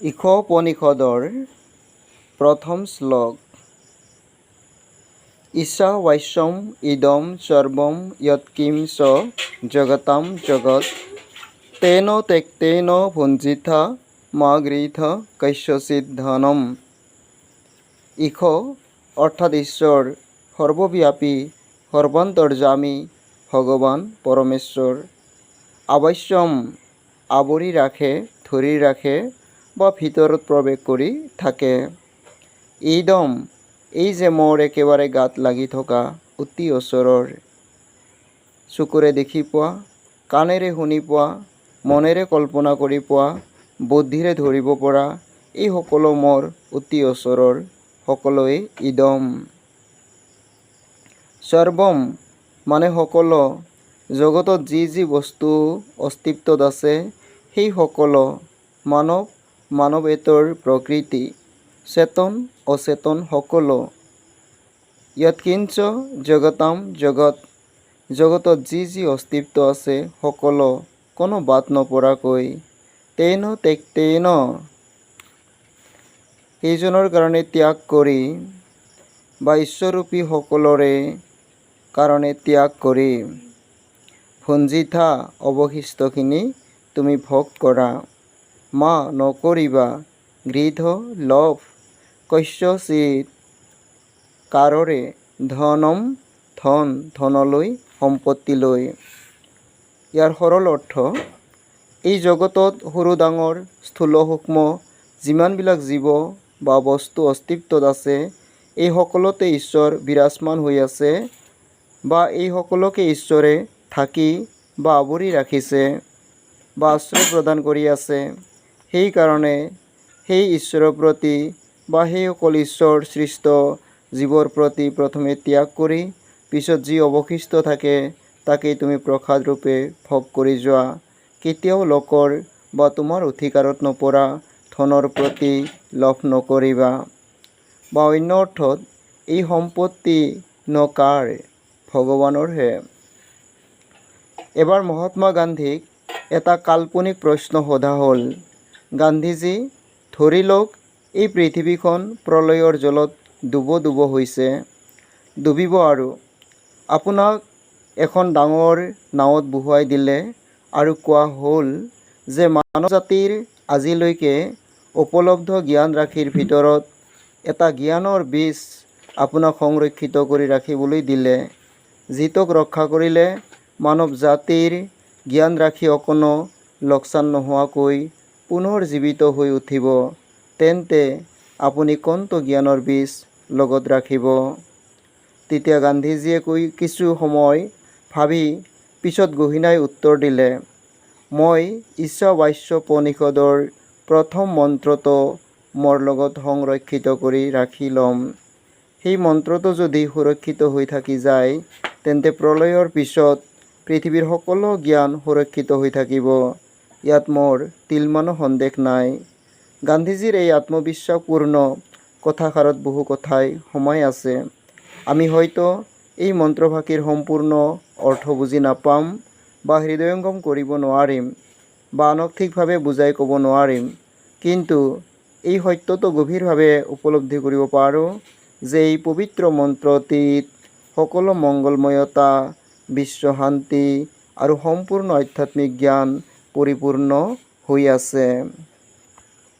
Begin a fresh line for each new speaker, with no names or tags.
ইশোপনিষদৰ প্ৰথম শ্লোক। ঈশাৱাস্যম ইদম সৰ্বম য়ৎকিঞ্চ জগতাম জগৎ তেন ত্যক্তেন ভুঞ্জিথা মা গৃহীত কস্যচিৎ ধনম। ঈশ অৰ্থাৎ ঈশ্বৰ, সৰ্বব্যাপী, সৰ্বান্তৰ্যামী ভগৱান পৰমেশ্বৰ। আৱাস্যম আৱৰি ৰাখে, ধৰি ৰাখে বা ভিতৰত প্ৰৱেশ কৰি থাকে। ইদম এই যে মোৰ একেবাৰে গাত লাগি থকা, অতি ওচৰৰ। চকুৰে দেখি পোৱা, কাণেৰে শুনি পোৱা, মনেৰে কল্পনা কৰি পোৱা, বুদ্ধিৰে ধৰিব পৰা এই সকলো মোৰ অতি ওচৰৰ, সকলোৱে ইদম। সৰ্বম মানে সকলো, জগতত যি যি বস্তু অস্তিত্বত আছে সেই সকলো, মানৱ, মানৱেতৰ প্ৰকৃতি, চেতন অচেতন সকলো। য়ৎকিঞ্চ জগতাম জগত, জগতত যি যি অস্তিত্ব আছে সকলো, কোনো বাদ নপৰাকৈ। তেন ত্যক্তেন সেইজনৰ কাৰণে ত্যাগ কৰি, বা ঈশ্বৰৰূপী সকলোৰে কাৰণে ত্যাগ কৰি। ভুঞ্জিথা অৱশিষ্টখিনি তুমি ভোগ কৰা। মা নকৰিবা, গৃহীত লভ, কস্যচিৎ কাৰোৰে, ধনম ধন, ধনলৈ, সম্পত্তিলৈ। ইয়াৰ সৰল অৰ্থ, এই জগতত সৰু ডাঙৰ, স্থূল সূক্ষ্ম যিমানবিলাক জীৱ বা বস্তু অস্তিত্বত আছে এই সকলোতে ঈশ্বৰ বিৰাজমান হৈ আছে, বা এই সকলোকে ঈশ্বৰে ঢাকি বা আৱৰি ৰাখিছে বা আশ্ৰয় প্ৰদান কৰি আছে। সেইকাৰণে সেই ঈশ্বৰৰ প্ৰতি বা সেই সকল ঈশ্বৰ সৃষ্ট জীৱৰ প্ৰতি প্ৰথমে ত্যাগ কৰি, পিছত যি অৱশিষ্ট থাকে তাকেই তুমি প্ৰসাদ ৰূপে ভোগ কৰি যোৱা। কেতিয়াও লোকৰ বা তোমাৰ অধিকাৰত নপৰা ধনৰ প্ৰতি লোভ নকৰিবা। বা অন্য অৰ্থত, এই সম্পত্তি নো কাৰ? ভগৱানৰহে। এবাৰ মহাত্মা গান্ধীক এটা কাল্পনিক প্ৰশ্ন সোধা হ'ল। গান্ধীজী, ধৰি লওক এই পৃথিৱীখন প্ৰলয়ৰ জলত ডুব হৈছে, ডুবিব আৰু। আপোনাক এখন ডাঙৰ নাৱত বহুৱাই দিলে আৰু কোৱা হ'ল যে মানৱ জাতিৰ আজিলৈকে উপলব্ধ জ্ঞান ৰাশিৰ ভিতৰত এটা জ্ঞানৰ বীজ আপোনাক সংৰক্ষিত কৰি ৰাখিবলৈ দিলে, যিটোক ৰক্ষা কৰিলে মানৱ জাতিৰ জ্ঞান ৰাশি অকণো লোকচান নোহোৱাকৈ পুনৰ জীৱিত হৈ উঠিব। তেন্তে আপুনি কোনটো জ্ঞানৰ বীজ লগত ৰাখিব? তেতিয়া গান্ধীজীয়ে কিছু সময় ভাবি পিছত গহীনাই উত্তৰ দিলে, মই ঈশাৱাস্যোপনিষদৰ প্ৰথম মন্ত্ৰটো মোৰ লগত সংৰক্ষিত কৰি ৰাখি ল'ম। সেই মন্ত্ৰটো যদি সুৰক্ষিত হৈ থাকি যায়, তেন্তে প্ৰলয়ৰ পিছত পৃথিৱীৰ সকলো জ্ঞান সুৰক্ষিত হৈ থাকিব। ইয়াত মোৰ তিলমানো সন্দেহ নাই। গান্ধীজীৰ এই আত্মবিশ্বাসপূৰ্ণ কথাষাৰত বহু কথাই সোমাই আছে। আমি হয়তো এই মন্ত্ৰফাঁকিৰ সম্পূৰ্ণ অৰ্থ বুজি নাপাম বা হৃদয়ংগম কৰিব নোৱাৰিম বা আনক ঠিকভাৱে বুজাই ক'ব নোৱাৰিম, কিন্তু এই সত্যটো গভীৰভাৱে উপলব্ধি কৰিব পাৰোঁ যে এই পবিত্ৰ মন্ত্ৰটিত সকলো মংগলময়তা, বিশ্বশান্তি আৰু সম্পূৰ্ণ আধ্যাত্মিক জ্ঞান পৰিপূৰ্ণ হৈ আছে।